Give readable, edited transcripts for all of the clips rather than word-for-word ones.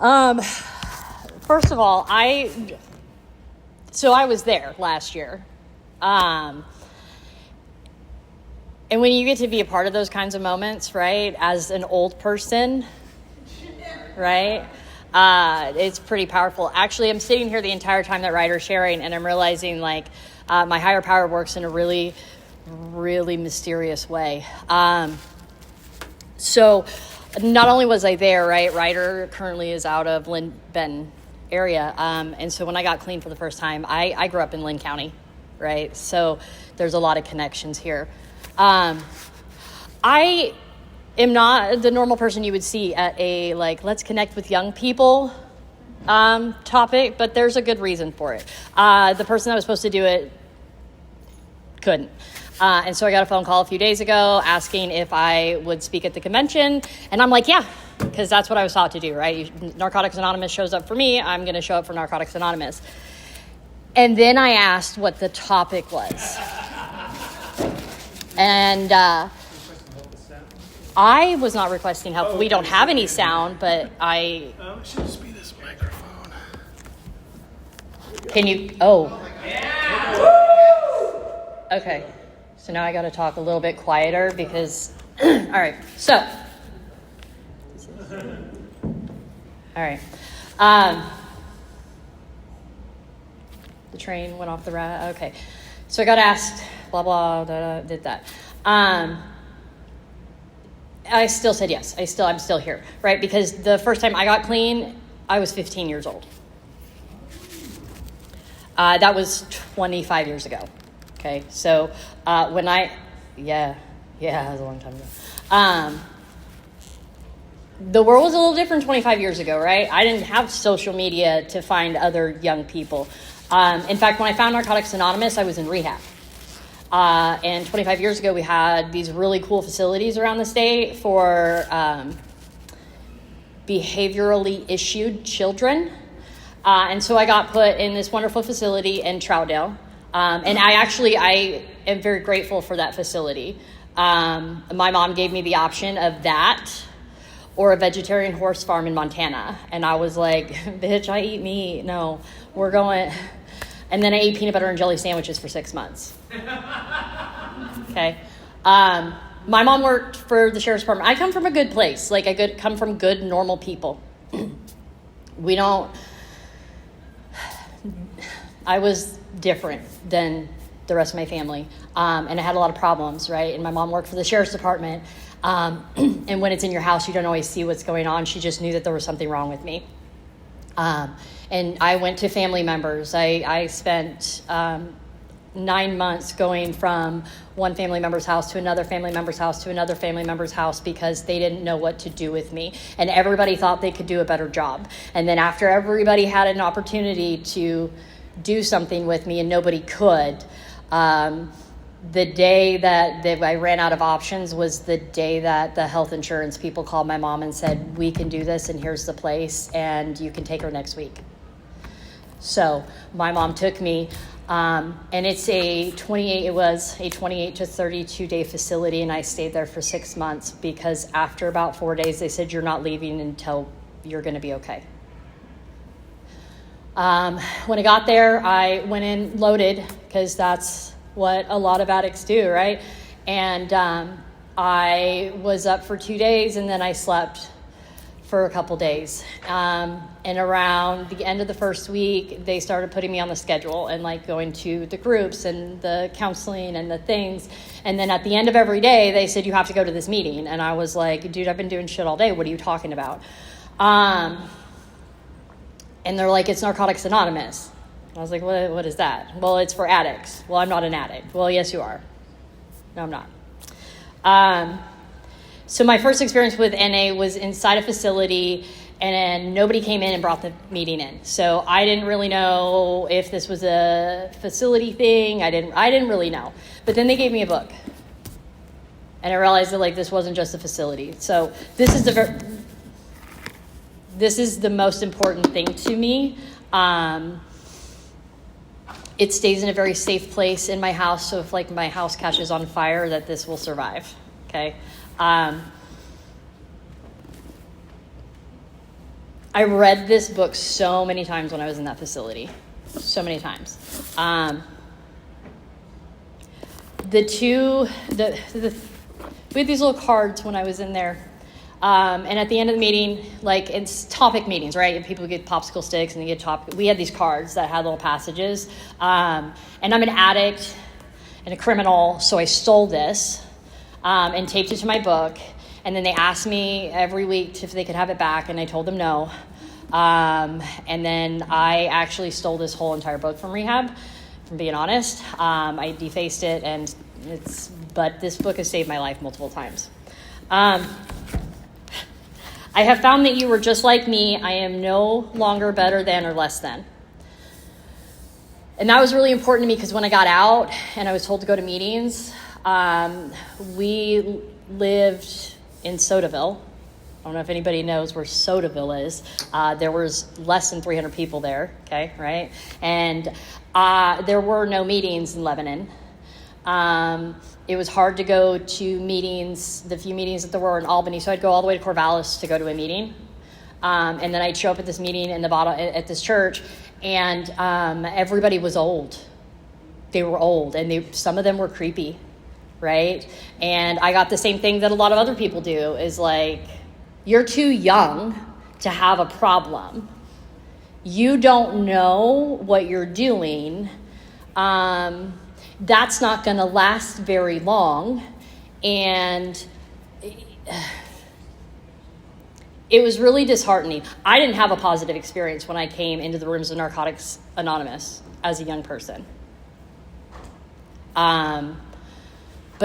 First of all, I was there last year. And when you get to be a part of those kinds of moments, right, as an old person, right, it's pretty powerful. Actually, I'm sitting here the entire time that Ryder's sharing, and I'm realizing, like, my higher power works in a really, really mysterious way. So not only was I there, right, Ryder currently is out of Benton area. And so when I got clean for the first time, I grew up in Lynn County, right? So there's a lot of connections here. I am not the normal person you would see at a, like, let's connect with young people topic, but there's a good reason for it. The person that was supposed to do it couldn't. And so I got a phone call a few days ago asking if I would speak at the convention. And I'm like, yeah, because that's what I was taught to do, right? Narcotics Anonymous shows up for me. I'm going to show up for Narcotics Anonymous. And then I asked what the topic was. And I was not requesting help. We don't have any sound, but it should just be this microphone. Can you? Oh. Okay. So now I got to talk a little bit quieter because, all right. So, all right. The train went off the route. Okay. So I got asked, blah, blah, blah, did that. I still said yes. I'm still here, right? Because the first time I got clean, I was 15 years old. That was 25 years ago. Okay, so that was a long time ago. The world was a little different 25 years ago, right? I didn't have social media to find other young people. In fact, when I found Narcotics Anonymous, I was in rehab. And 25 years ago, we had these really cool facilities around the state for behaviorally issued children. And so I got put in this wonderful facility in Troutdale. And I am very grateful for that facility. My mom gave me the option of that or a vegetarian horse farm in Montana. And I was like, bitch, I eat meat. No, we're going. And then I ate peanut butter and jelly sandwiches for 6 months. Okay. My mom worked for the sheriff's department. I come from a good place. Like, I come from good, normal people. I was different than the rest of my family. And I had a lot of problems, right? And my mom worked for the sheriff's department. And when it's in your house, you don't always see what's going on. She just knew that there was something wrong with me. And I went to family members. I spent 9 months going from one family member's house to another family member's house to another family member's house because they didn't know what to do with me. And everybody thought they could do a better job. And then after everybody had an opportunity to do something with me and nobody could, the day that I ran out of options was the day that the health insurance people called my mom and said, we can do this and here's the place and you can take her next week. So my mom took me, and it was a 28 to 32 day facility, and I stayed there for 6 months because after about 4 days, they said, you're not leaving until you're going to be okay. When I got there, I went in loaded because that's what a lot of addicts do, right? And I was up for 2 days, and then I slept for a couple days. And around the end of the first week, they started putting me on the schedule and like going to the groups and the counseling and the things. And then at the end of every day, they said, you have to go to this meeting. And I was like, dude, I've been doing shit all day. What are you talking about? And they're like, it's Narcotics Anonymous. I was like, what is that? Well, it's for addicts. Well, I'm not an addict. Well, yes, you are. No, I'm not. So my first experience with NA was inside a facility, and nobody came in and brought the meeting in. So I didn't really know if this was a facility thing. I didn't really know. But then they gave me a book, and I realized that like this wasn't just a facility. So this is the most important thing to me. It stays in a very safe place in my house. So if like my house catches on fire, that this will survive. Okay. I read this book so many times when I was in that facility. So many times. We had these little cards when I was in there. And at the end of the meeting, like it's topic meetings, right? And people get popsicle sticks and they get we had these cards that had little passages. And I'm an addict and a criminal, so I stole this and taped it to my book. And then they asked me every week if they could have it back, and I told them no. And then I actually stole this whole entire book from rehab, from being honest. I defaced it, but this book has saved my life multiple times. I have found that you were just like me. I am no longer better than or less than. And that was really important to me because when I got out and I was told to go to meetings, we lived in Sodaville. I don't know if anybody knows where Sodaville is. There was less than 300 people there, okay, right? And there were no meetings in Lebanon. It was hard to go to meetings, the few meetings that there were in Albany, so I'd go all the way to Corvallis to go to a meeting. And then I'd show up at this meeting in the bottom at this church, and everybody was old. They were old, and some of them were creepy, right? And I got the same thing that a lot of other people do, is like, you're too young to have a problem. You don't know what you're doing. That's not going to last very long. And it was really disheartening. I didn't have a positive experience when I came into the rooms of Narcotics Anonymous as a young person. But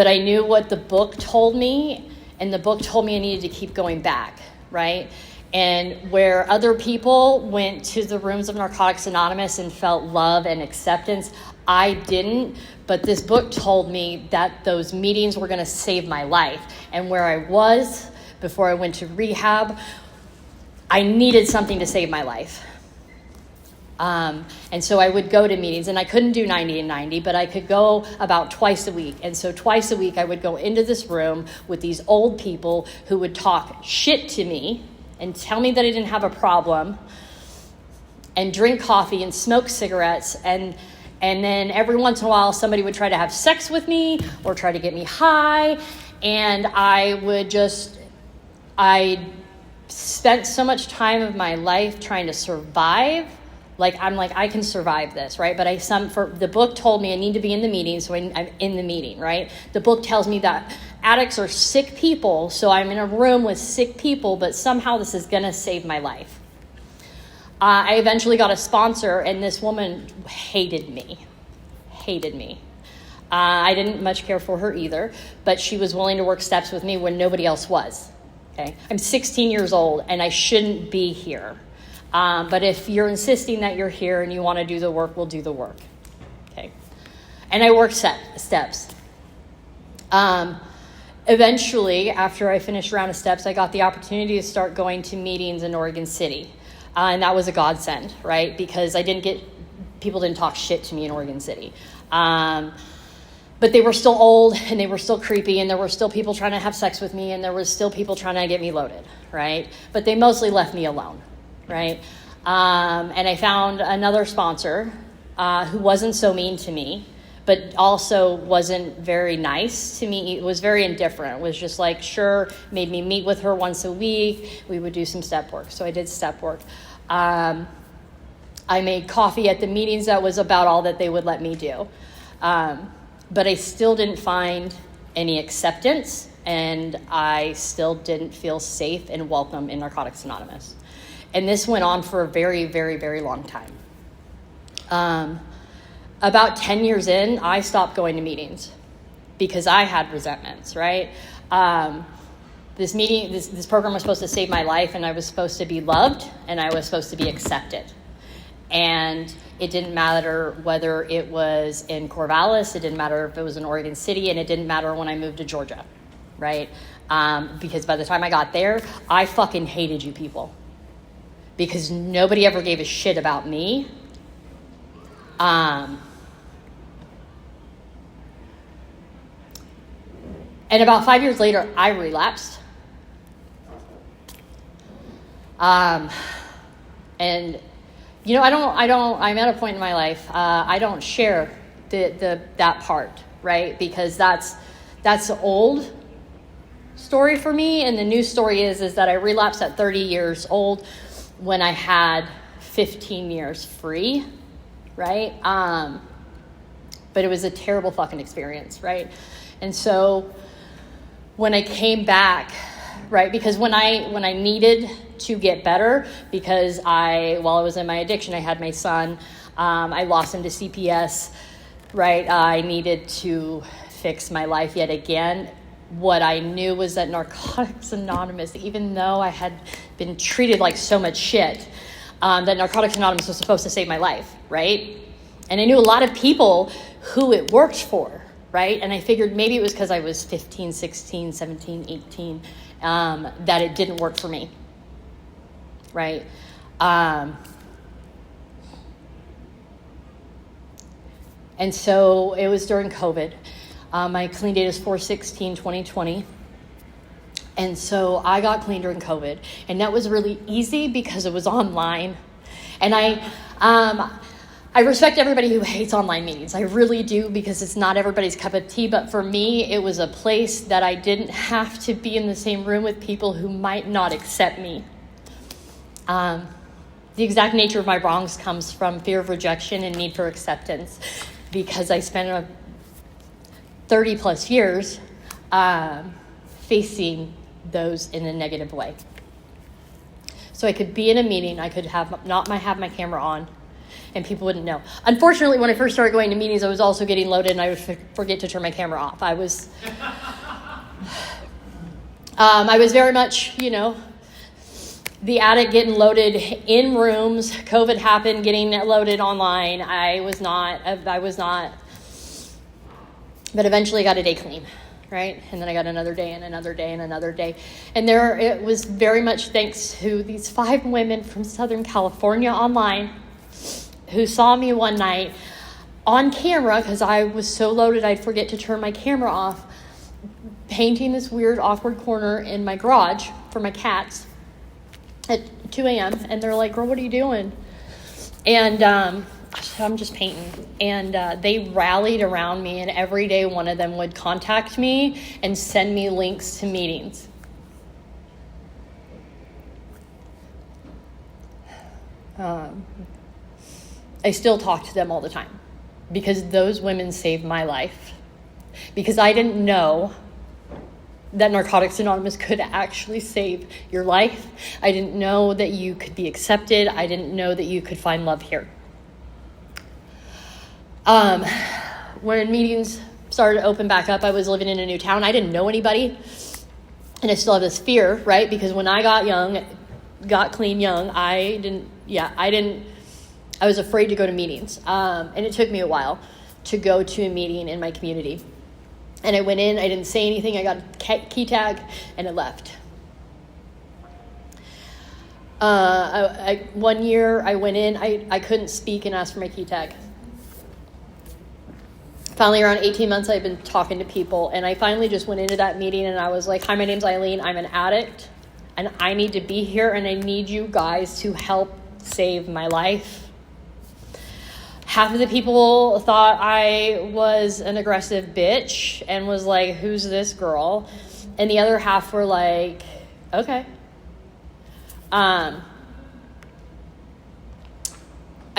I knew what the book told me, and the book told me I needed to keep going back, right? And where other people went to the rooms of Narcotics Anonymous and felt love and acceptance, I didn't. But this book told me that those meetings were going to save my life. And where I was before I went to rehab, I needed something to save my life. And so I would go to meetings, and I couldn't do 90 and 90, but I could go about twice a week. And so twice a week I would go into this room with these old people who would talk shit to me and tell me that I didn't have a problem, and drink coffee and smoke cigarettes. And then every once in a while somebody would try to have sex with me or try to get me high. And I spent so much time of my life trying to survive. I can survive this, right? But the book told me I need to be in the meeting, so I'm in the meeting, right? The book tells me that addicts are sick people, so I'm in a room with sick people, but somehow this is going to save my life. I eventually got a sponsor, and this woman hated me. I didn't much care for her either, but she was willing to work steps with me when nobody else was, okay? I'm 16 years old, and I shouldn't be here. But if you're insisting that you're here and you want to do the work, we'll do the work. Okay. And I worked steps. Eventually, after I finished a round of steps, I got the opportunity to start going to meetings in Oregon City. And that was a godsend, right? Because people didn't talk shit to me in Oregon City. But they were still old, and they were still creepy, and there were still people trying to have sex with me, and there was still people trying to get me loaded, right? But they mostly left me alone. Right? And I found another sponsor who wasn't so mean to me, but also wasn't very nice to me. It was very indifferent. It was just like, sure, made me meet with her once a week. We would do some step work. So I did step work. I made coffee at the meetings. That was about all that they would let me do. But I still didn't find any acceptance, and I still didn't feel safe and welcome in Narcotics Anonymous. And this went on for a very, very, very long time. About 10 years in, I stopped going to meetings because I had resentments, right? This program was supposed to save my life, and I was supposed to be loved, and I was supposed to be accepted. And it didn't matter whether it was in Corvallis, it didn't matter if it was in Oregon City, and it didn't matter when I moved to Georgia, right? Because by the time I got there, I fucking hated you people. Because nobody ever gave a shit about me. And about 5 years later, I relapsed. And, I'm at a point in my life, I don't share that part, right? Because that's the old story for me. And the new story is that I relapsed at 30 years old when I had 15 years free, right? But it was a terrible fucking experience, right? And so when I came back, right, because when I needed to get better, because while I was in my addiction, I had my son, I lost him to CPS, right? I needed to fix my life yet again. What I knew was that Narcotics Anonymous, even though I had been treated like so much shit, that Narcotics Anonymous was supposed to save my life, right? And I knew a lot of people who it worked for, right? And I figured maybe it was because I was 15, 16, 17, 18, that it didn't work for me, right? And so it was during COVID. My clean date is 4/16/2020. And so I got clean during COVID. And that was really easy because it was online. And I respect everybody who hates online meetings. I really do, because it's not everybody's cup of tea. But for me, it was a place that I didn't have to be in the same room with people who might not accept me. The exact nature of my wrongs comes from fear of rejection and need for acceptance, because I spent 30 plus years facing those in a negative way. So I could be in a meeting, I could have my camera on, and people wouldn't know. Unfortunately, when I first started going to meetings, I was also getting loaded, and I would forget to turn my camera off. I was very much, the addict getting loaded in rooms. COVID happened, getting loaded online. I was not, but eventually got a day clean, right? And then I got another day and another day and another day. And it was very much thanks to these 5 women from Southern California online who saw me one night on camera, because I was so loaded I'd forget to turn my camera off, painting this weird awkward corner in my garage for my cats at 2 a.m. And they're like, "Girl, what are you doing?" And I'm just painting. And they rallied around me, and every day one of them would contact me and send me links to meetings. I still talk to them all the time, because those women saved my life. Because I didn't know that Narcotics Anonymous could actually save your life. I didn't know that you could be accepted. I didn't know that you could find love here. When meetings started to open back up, I was living in a new town. I didn't know anybody. And I still have this fear, right? Because when I got clean young, I was afraid to go to meetings. And it took me a while to go to a meeting in my community. And I went in, I didn't say anything, I got a key tag, and it left. One year I went in, I couldn't speak and ask for my key tag. Finally, around 18 months, I've been talking to people, and I finally just went into that meeting, and I was like, "Hi, my name's Aileen, I'm an addict, and I need to be here, and I need you guys to help save my life." Half of the people thought I was an aggressive bitch and was like, "Who's this girl?" And the other half were like, "Okay." I'm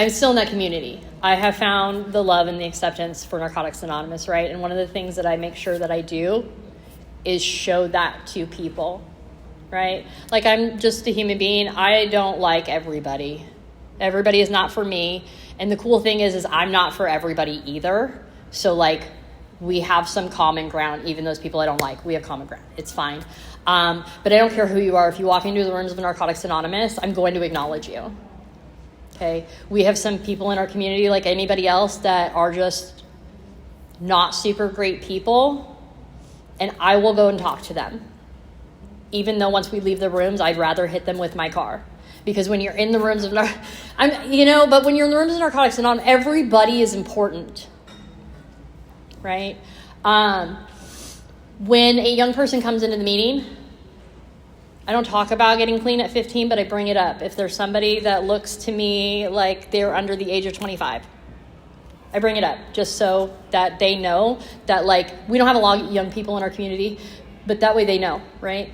still in that community. I have found the love and the acceptance for Narcotics Anonymous, right? And one of the things that I make sure that I do is show that to people, right? Like, I'm just a human being. I don't like everybody. Everybody is not for me. And the cool thing is I'm not for everybody either. So, like, we have some common ground. Even those people I don't like, we have common ground. It's fine. But I don't care who you are. If you walk into the rooms of Narcotics Anonymous, I'm going to acknowledge you. Okay? We have some people in our community, like anybody else, that are just not super great people. And I will go and talk to them. Even though once we leave the rooms, I'd rather hit them with my car. Because when you're in the rooms of but when you're in the rooms of Narcotics Anonymous, everybody is important, right? When a young person comes into the meeting, I don't talk about getting clean at 15, but I bring it up. If there's somebody that looks to me like they're under the age of 25, I bring it up just so that they know that, like, we don't have a lot of young people in our community, but that way they know, right?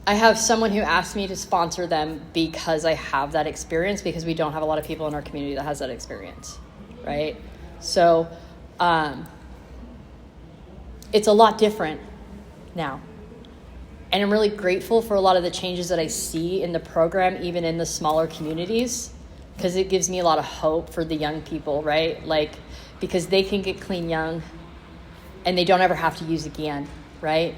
I have someone who asked me to sponsor them because I have that experience, because we don't have a lot of people in our community that has that experience, right? So it's a lot different now. And I'm really grateful for a lot of the changes that I see in the program, even in the smaller communities, because it gives me a lot of hope for the young people, right? Like, because they can get clean young and they don't ever have to use again, right?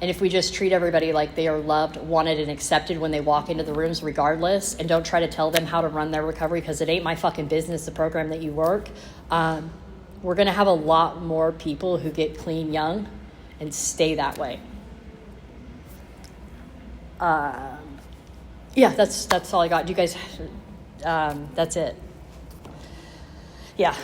And if we just treat everybody like they are loved, wanted, and accepted when they walk into the rooms regardless, and don't try to tell them how to run their recovery, because it ain't my fucking business, the program that you work, we're going to have a lot more people who get clean young and stay that way. Yeah, that's all I got. Do you guys, that's it. Yeah.